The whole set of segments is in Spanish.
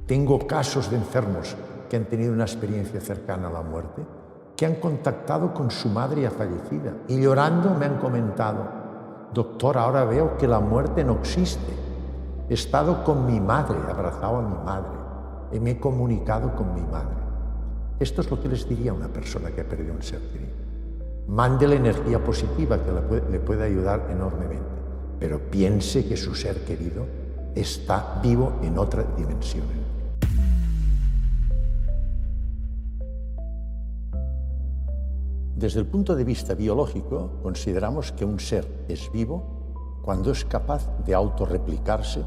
Tengo casos de enfermos que han tenido una experiencia cercana a la muerte, que han contactado con su madre ya fallecida y llorando me han comentado: doctor, ahora veo que la muerte no existe. He estado con mi madre, abrazado a mi madre, y me he comunicado con mi madre. Esto es lo que les diría a una persona que ha perdido un ser querido. Mande la energía positiva que le puede ayudar enormemente, pero piense que su ser querido está vivo en otra dimensión. Desde el punto de vista biológico, consideramos que un ser es vivo cuando es capaz de autorreplicarse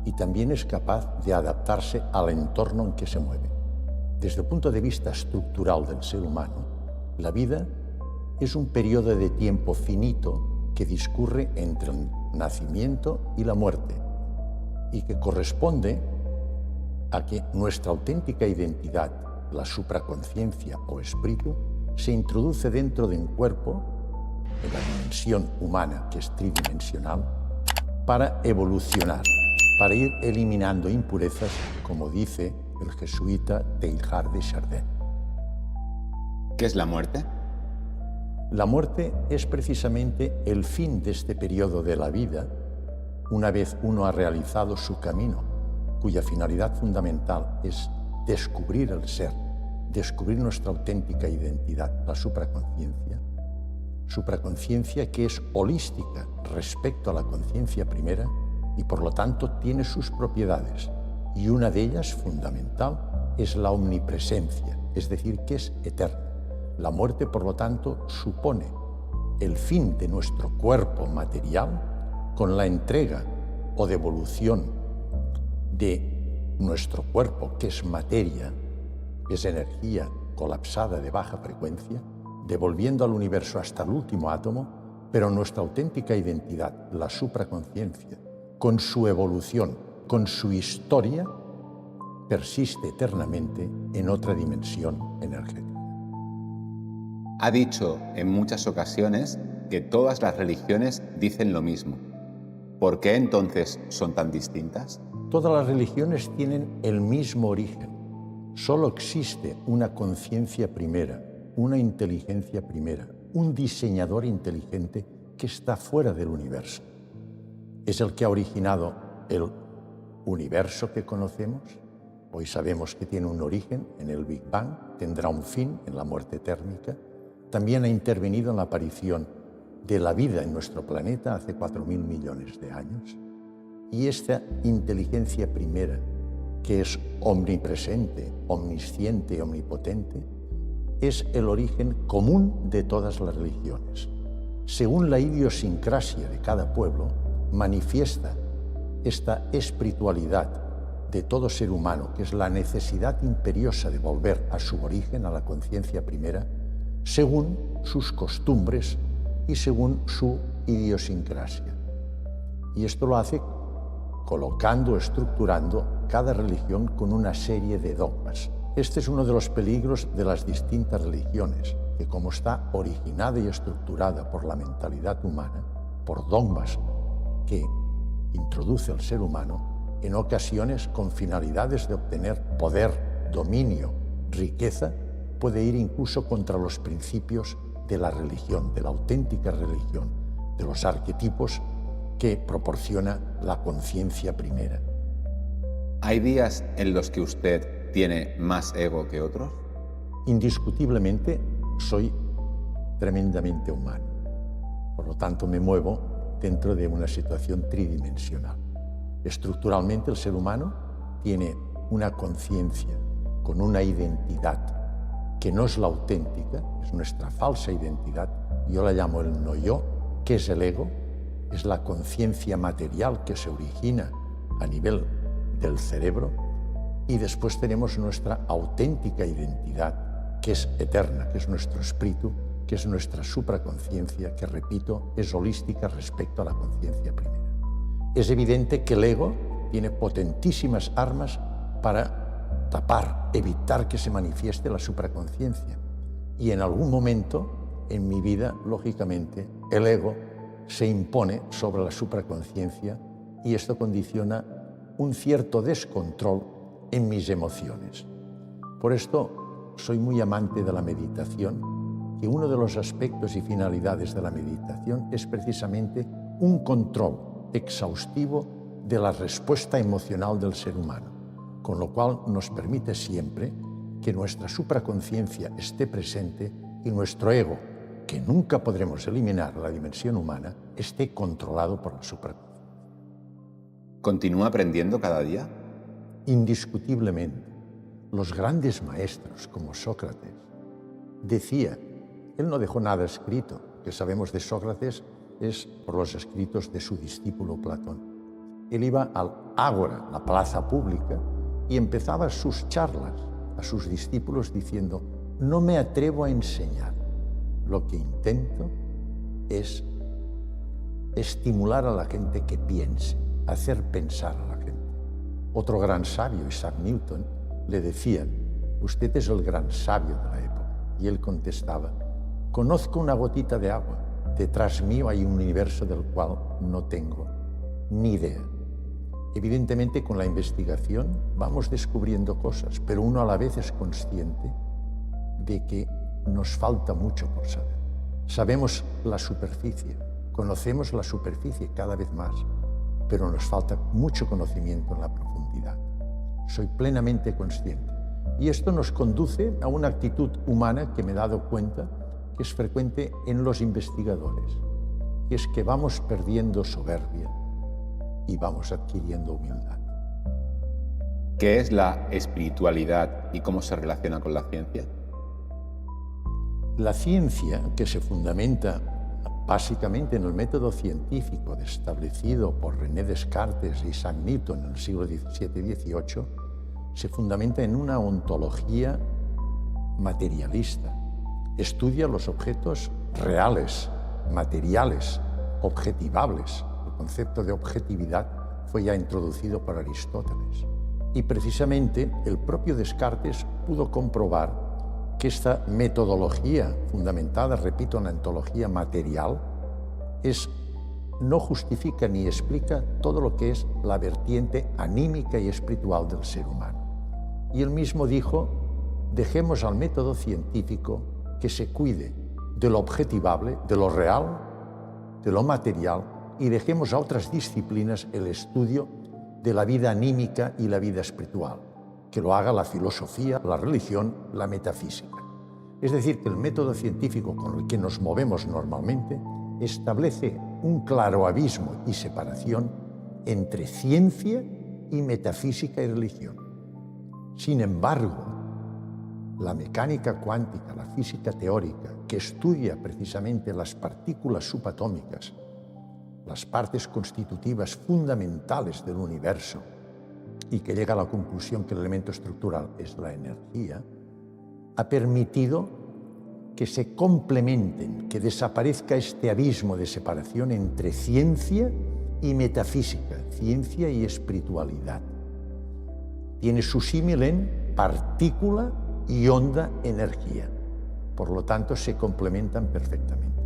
y también es capaz de adaptarse al entorno en que se mueve. Desde el punto de vista estructural del ser humano, la vida es un periodo de tiempo finito que discurre entre el nacimiento y la muerte y que corresponde a que nuestra auténtica identidad, la supraconciencia o espíritu, se introduce dentro de un cuerpo, en la dimensión humana, que es tridimensional, para evolucionar, para ir eliminando impurezas, como dice el jesuita Teilhard de Chardin. ¿Qué es la muerte? La muerte es precisamente el fin de este periodo de la vida, una vez uno ha realizado su camino, cuya finalidad fundamental es descubrir el ser, descubrir nuestra auténtica identidad, la supraconciencia que es holística respecto a la conciencia primera y por lo tanto tiene sus propiedades, y una de ellas fundamental es la omnipresencia, es decir, que es eterna. La muerte, por lo tanto, supone el fin de nuestro cuerpo material con la entrega o devolución de nuestro cuerpo, que es materia, es energía colapsada de baja frecuencia, devolviendo al universo hasta el último átomo, pero nuestra auténtica identidad, la supraconciencia, con su evolución, con su historia, persiste eternamente en otra dimensión energética. Ha dicho en muchas ocasiones que todas las religiones dicen lo mismo. ¿Por qué entonces son tan distintas? Todas las religiones tienen el mismo origen. Solo existe una conciencia primera, una inteligencia primera, un diseñador inteligente que está fuera del universo. Es el que ha originado el universo que conocemos. Hoy sabemos que tiene un origen en el Big Bang, tendrá un fin en la muerte térmica. También ha intervenido en la aparición de la vida en nuestro planeta hace 4.000 millones de años. Y esta inteligencia primera, que es omnipresente, omnisciente, omnipotente, es el origen común de todas las religiones. Según la idiosincrasia de cada pueblo, manifiesta esta espiritualidad de todo ser humano, que es la necesidad imperiosa de volver a su origen, a la conciencia primera, según sus costumbres y según su idiosincrasia. Y esto lo hace colocando, estructurando cada religión con una serie de dogmas. Este es uno de los peligros de las distintas religiones, que como está originada y estructurada por la mentalidad humana, por dogmas que introduce el ser humano, en ocasiones con finalidades de obtener poder, dominio, riqueza, puede ir incluso contra los principios de la religión, de la auténtica religión, de los arquetipos que proporciona la conciencia primera. ¿Hay días en los que usted tiene más ego que otros? Indiscutiblemente soy tremendamente humano. Por lo tanto, me muevo dentro de una situación tridimensional. Estructuralmente, el ser humano tiene una conciencia con una identidad que no es la auténtica, es nuestra falsa identidad. Yo la llamo el no-yo, que es el ego. Es la conciencia material que se origina a nivel del cerebro, y después tenemos nuestra auténtica identidad, que es eterna, que es nuestro espíritu, que es nuestra supraconciencia, que, repito, es holística respecto a la conciencia primera. Es evidente que el ego tiene potentísimas armas para tapar, evitar que se manifieste la supraconciencia. Y en algún momento en mi vida, lógicamente, el ego se impone sobre la supraconciencia y esto condiciona un cierto descontrol en mis emociones. Por esto soy muy amante de la meditación, que uno de los aspectos y finalidades de la meditación es precisamente un control exhaustivo de la respuesta emocional del ser humano, con lo cual nos permite siempre que nuestra supraconciencia esté presente y nuestro ego, que nunca podremos eliminar la dimensión humana, esté controlado por la supraconciencia. ¿Continúa aprendiendo cada día? Indiscutiblemente, los grandes maestros como Sócrates decía, él no dejó nada escrito, que sabemos de Sócrates es por los escritos de su discípulo Platón. Él iba al ágora, la plaza pública, y empezaba sus charlas a sus discípulos diciendo, no me atrevo a enseñar, lo que intento es estimular a la gente que piense, hacer pensar a la gente. Otro gran sabio, Isaac Newton, le decían, usted es el gran sabio de la época. Y él contestaba, conozco una gotita de agua, detrás mío hay un universo del cual no tengo ni idea. Evidentemente, con la investigación vamos descubriendo cosas, pero uno a la vez es consciente de que nos falta mucho por saber. Sabemos la superficie, conocemos la superficie cada vez más, pero nos falta mucho conocimiento en la profundidad. Soy plenamente consciente. Y esto nos conduce a una actitud humana que me he dado cuenta que es frecuente en los investigadores, que es que vamos perdiendo soberbia y vamos adquiriendo humildad. ¿Qué es la espiritualidad y cómo se relaciona con la ciencia? La ciencia, que se fundamenta básicamente en el método científico establecido por René Descartes e Isaac Newton en el siglo XVII y XVIII, se fundamenta en una ontología materialista. Estudia los objetos reales, materiales, objetivables. El concepto de objetividad fue ya introducido por Aristóteles. Y precisamente el propio Descartes pudo comprobar que esta metodología fundamentada, repito, en la ontología material, no justifica ni explica todo lo que es la vertiente anímica y espiritual del ser humano. Y él mismo dijo, dejemos al método científico que se cuide de lo objetivable, de lo real, de lo material, y dejemos a otras disciplinas el estudio de la vida anímica y la vida espiritual, que lo haga la filosofía, la religión, la metafísica. Es decir, que el método científico con el que nos movemos normalmente establece un claro abismo y separación entre ciencia y metafísica y religión. Sin embargo, la mecánica cuántica, la física teórica, que estudia precisamente las partículas subatómicas, las partes constitutivas fundamentales del universo, y que llega a la conclusión que el elemento estructural es la energía, ha permitido que se complementen, que desaparezca este abismo de separación entre ciencia y metafísica, ciencia y espiritualidad. Tiene su símil en partícula y onda energía. Por lo tanto, se complementan perfectamente.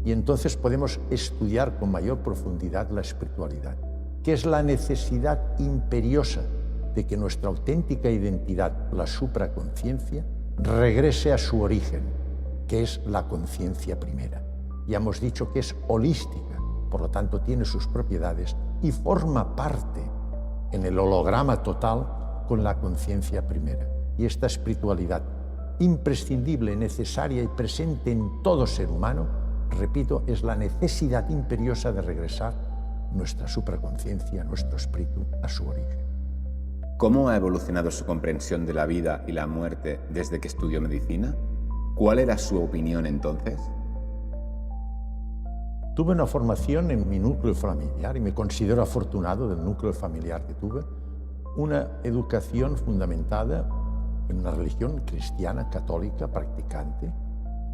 Y entonces podemos estudiar con mayor profundidad la espiritualidad, que es la necesidad imperiosa de que nuestra auténtica identidad, la supraconciencia, regrese a su origen, que es la conciencia primera. Ya hemos dicho que es holística, por lo tanto tiene sus propiedades y forma parte en el holograma total con la conciencia primera. Y esta espiritualidad imprescindible, necesaria y presente en todo ser humano, repito, es la necesidad imperiosa de regresar nuestra supraconciencia, nuestro espíritu, a su origen. ¿Cómo ha evolucionado su comprensión de la vida y la muerte desde que estudió medicina? ¿Cuál era su opinión entonces? Tuve una formación en mi núcleo familiar y me considero afortunado del núcleo familiar que tuve. Una educación fundamentada en una religión cristiana, católica, practicante,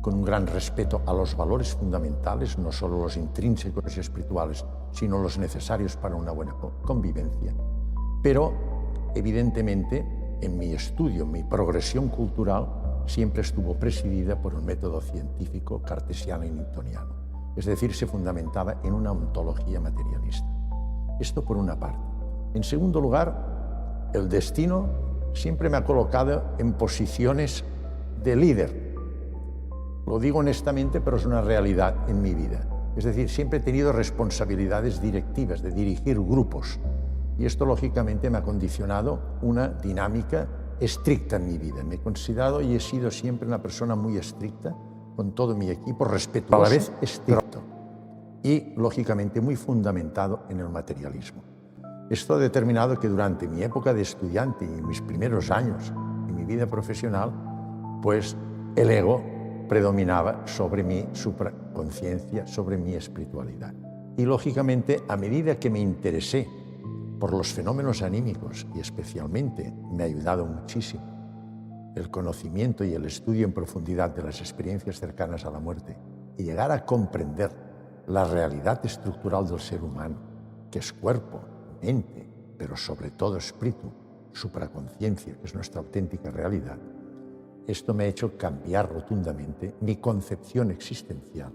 con un gran respeto a los valores fundamentales, no solo los intrínsecos y espirituales, sino los necesarios para una buena convivencia. Pero, evidentemente, en mi estudio, mi progresión cultural, siempre estuvo presidida por un método científico cartesiano y newtoniano. Es decir, se fundamentaba en una ontología materialista. Esto por una parte. En segundo lugar, El destino siempre me ha colocado en posiciones de líder. Lo digo honestamente, pero es una realidad en mi vida. Es decir, siempre he tenido responsabilidades directivas, de dirigir grupos. Y esto, lógicamente, me ha condicionado una dinámica estricta en mi vida. Me he considerado y he sido siempre una persona muy estricta con todo mi equipo, respetuoso, a la vez estricto y, lógicamente, muy fundamentado en el materialismo. Esto ha determinado que durante mi época de estudiante y mis primeros años en mi vida profesional, pues el ego predominaba sobre mi supraconciencia, sobre mi espiritualidad. Y, lógicamente, a medida que me interesé por los fenómenos anímicos, y especialmente me ha ayudado muchísimo el conocimiento y el estudio en profundidad de las experiencias cercanas a la muerte, y llegar a comprender la realidad estructural del ser humano, que es cuerpo, mente, pero sobre todo espíritu, supraconciencia, que es nuestra auténtica realidad, esto me ha hecho cambiar rotundamente mi concepción existencial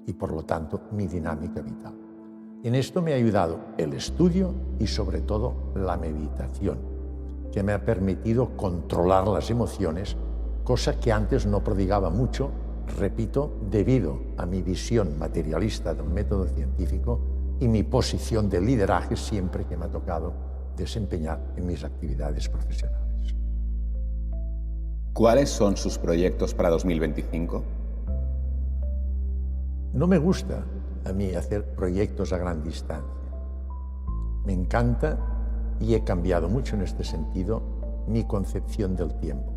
y, por lo tanto, mi dinámica vital. En esto me ha ayudado el estudio y, sobre todo, la meditación, que me ha permitido controlar las emociones, cosa que antes no prodigaba mucho, repito, debido a mi visión materialista del método científico y mi posición de lideraje siempre que me ha tocado desempeñar en mis actividades profesionales. ¿Cuáles son sus proyectos para 2025? No me gusta a mí hacer proyectos a gran distancia. Me encanta, y he cambiado mucho en este sentido, mi concepción del tiempo.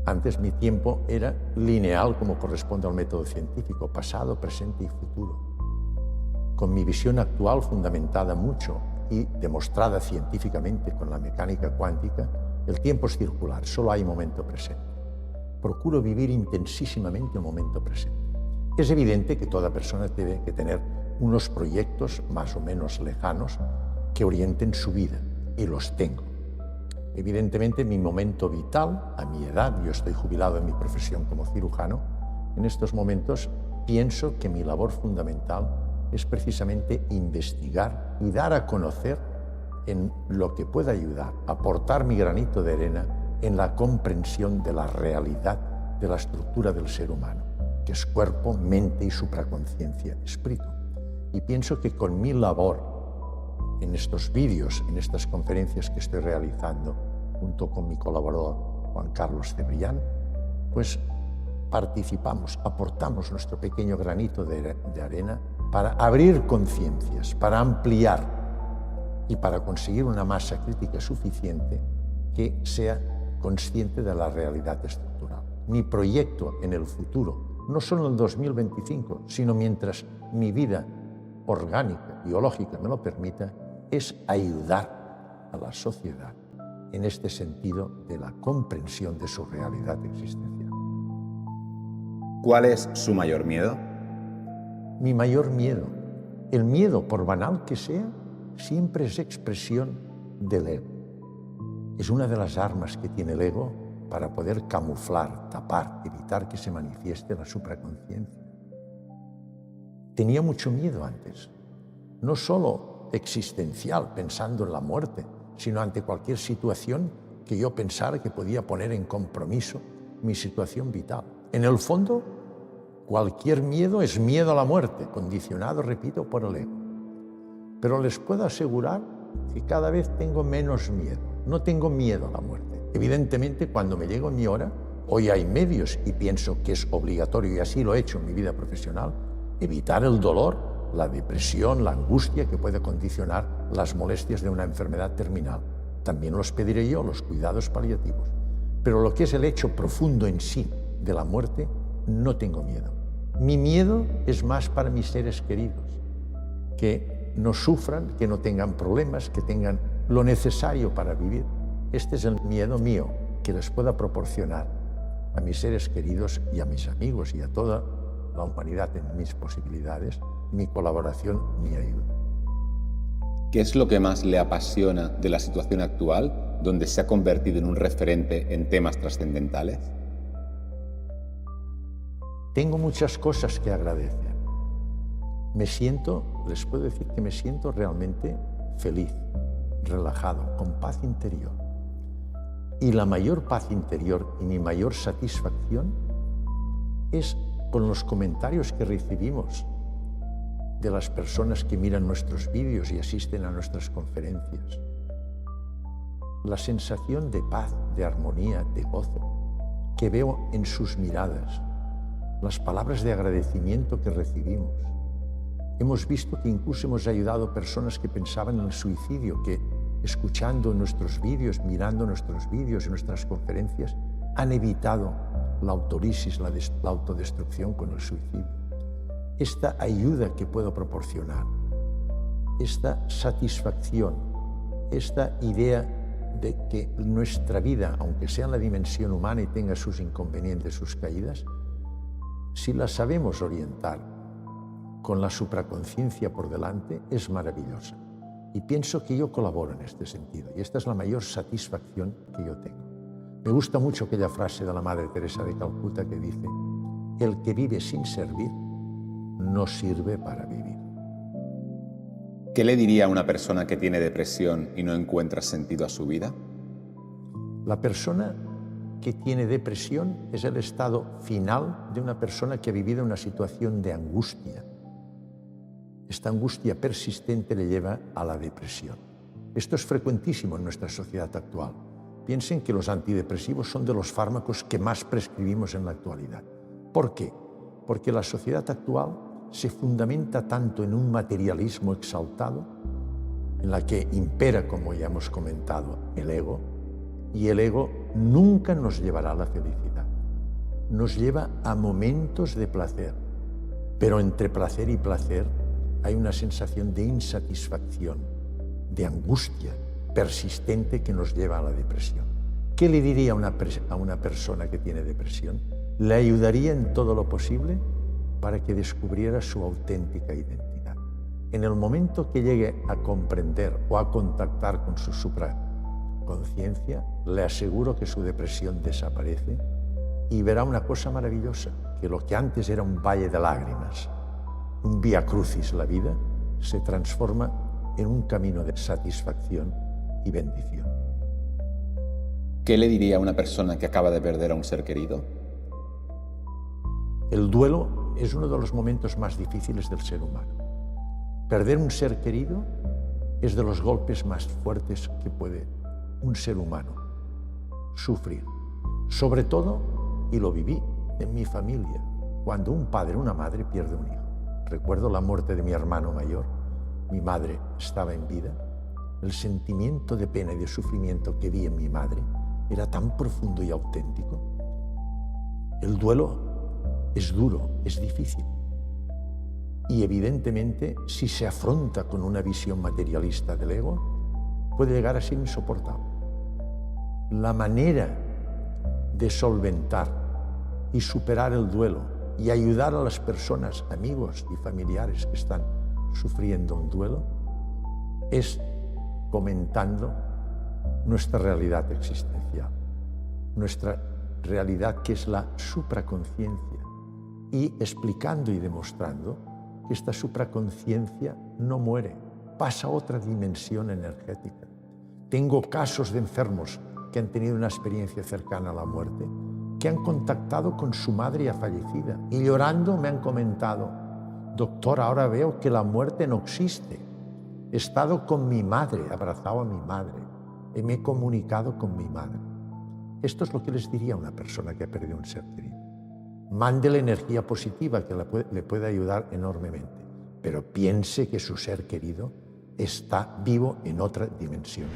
Antes mi tiempo era lineal, como corresponde al método científico, pasado, presente y futuro. Con mi visión actual, fundamentada mucho y demostrada científicamente con la mecánica cuántica, el tiempo es circular, solo hay momento presente. Procuro vivir intensísimamente el momento presente. Es evidente que toda persona tiene que tener unos proyectos más o menos lejanos que orienten su vida, y los tengo. Evidentemente, mi momento vital, a mi edad, yo estoy jubilado en mi profesión como cirujano, en estos momentos pienso que mi labor fundamental es precisamente investigar y dar a conocer en lo que pueda ayudar, aportar mi granito de arena en la comprensión de la realidad de la estructura del ser humano, que es cuerpo, mente y supraconciencia, espíritu. Y pienso que con mi labor en estos vídeos, en estas conferencias que estoy realizando junto con mi colaborador Juan Carlos Cebrián, pues participamos, aportamos nuestro pequeño granito de arena para abrir conciencias, para ampliar y para conseguir una masa crítica suficiente que sea consciente de la realidad estructural. Mi proyecto en el futuro, no solo en el 2025, sino mientras mi vida orgánica, biológica me lo permita, es ayudar a la sociedad en este sentido de la comprensión de su realidad existencial. ¿Cuál es su mayor miedo? Mi mayor miedo, el miedo, por banal que sea, siempre es expresión del ego. Es una de las armas que tiene el ego para poder camuflar, tapar, evitar que se manifieste la supraconciencia. Tenía mucho miedo antes, no solo existencial, pensando en la muerte, sino ante cualquier situación que yo pensara que podía poner en compromiso mi situación vital. En el fondo, cualquier miedo es miedo a la muerte, condicionado, repito, por el ego. Pero les puedo asegurar que cada vez tengo menos miedo. No tengo miedo a la muerte. Evidentemente, cuando me llegue mi hora, hoy hay medios y pienso que es obligatorio, y así lo he hecho en mi vida profesional, evitar el dolor, la depresión, la angustia que puede condicionar las molestias de una enfermedad terminal. También los pediré yo, los cuidados paliativos. Pero lo que es el hecho profundo en sí de la muerte, no tengo miedo. Mi miedo es más para mis seres queridos, que no sufran, que no tengan problemas, que tengan lo necesario para vivir. Este es el miedo mío, que les pueda proporcionar a mis seres queridos y a mis amigos y a toda la humanidad en mis posibilidades, mi colaboración, mi ayuda. ¿Qué es lo que más le apasiona de la situación actual, donde se ha convertido en un referente en temas trascendentales? Tengo muchas cosas que agradecer. Les puedo decir que me siento realmente feliz relajado, con paz interior. Y la mayor paz interior y mi mayor satisfacción es con los comentarios que recibimos de las personas que miran nuestros vídeos y asisten a nuestras conferencias. La sensación de paz, de armonía, de gozo que veo en sus miradas, las palabras de agradecimiento que recibimos. Hemos visto que incluso hemos ayudado a personas que pensaban en el suicidio, que escuchando nuestros vídeos, mirando nuestros vídeos y nuestras conferencias, han evitado la autólisis, la autodestrucción con el suicidio. Esta ayuda que puedo proporcionar, esta satisfacción, esta idea de que nuestra vida, aunque sea en la dimensión humana y tenga sus inconvenientes, sus caídas, si la sabemos orientar con la supraconciencia por delante, es maravillosa. Y pienso que yo colaboro en este sentido, y esta es la mayor satisfacción que yo tengo. Me gusta mucho aquella frase de la Madre Teresa de Calcuta que dice: el que vive sin servir no sirve para vivir. ¿Qué le diría a una persona que tiene depresión y no encuentra sentido a su vida? La persona que tiene depresión es el estado final de una persona que ha vivido una situación de angustia. Esta angustia persistente le lleva a la depresión. Esto es frecuentísimo en nuestra sociedad actual. Piensen que los antidepresivos son de los fármacos que más prescribimos en la actualidad. ¿Por qué? Porque la sociedad actual se fundamenta tanto en un materialismo exaltado, en la que impera, como ya hemos comentado, el ego, y el ego nunca nos llevará a la felicidad. Nos lleva a momentos de placer, pero entre placer y placer hay una sensación de insatisfacción, de angustia persistente que nos lleva a la depresión. ¿Qué le diría a una persona que tiene depresión? Le ayudaría en todo lo posible para que descubriera su auténtica identidad. En el momento que llegue a comprender o a contactar con su supraconciencia, le aseguro que su depresión desaparece y verá una cosa maravillosa, que lo que antes era un valle de lágrimas, un vía crucis la vida, se transforma en un camino de satisfacción y bendición. ¿Qué le diría a una persona que acaba de perder a un ser querido? El duelo es uno de los momentos más difíciles del ser humano. Perder un ser querido es de los golpes más fuertes que puede un ser humano sufrir. Sobre todo, y lo viví en mi familia, cuando un padre o una madre pierde un hijo. Recuerdo la muerte de mi hermano mayor. Mi madre estaba en vida. El sentimiento de pena y de sufrimiento que vi en mi madre era tan profundo y auténtico. El duelo es duro, es difícil. Y evidentemente, si se afronta con una visión materialista del ego, puede llegar a ser insoportable. La manera de solventar y superar el duelo y ayudar a las personas, amigos y familiares que están sufriendo un duelo es comentando nuestra realidad existencial, nuestra realidad que es la supraconciencia, y explicando y demostrando que esta supraconciencia no muere, pasa a otra dimensión energética. Tengo casos de enfermos que han tenido una experiencia cercana a la muerte, que han contactado con su madre ya fallecida y llorando me han comentado: doctor, ahora veo que la muerte no existe. He estado con mi madre, abrazado a mi madre, y me he comunicado con mi madre. Esto es lo que les diría a una persona que ha perdido un ser querido. Mándele energía positiva que le puede ayudar enormemente, pero piense que su ser querido está vivo en otra dimensión.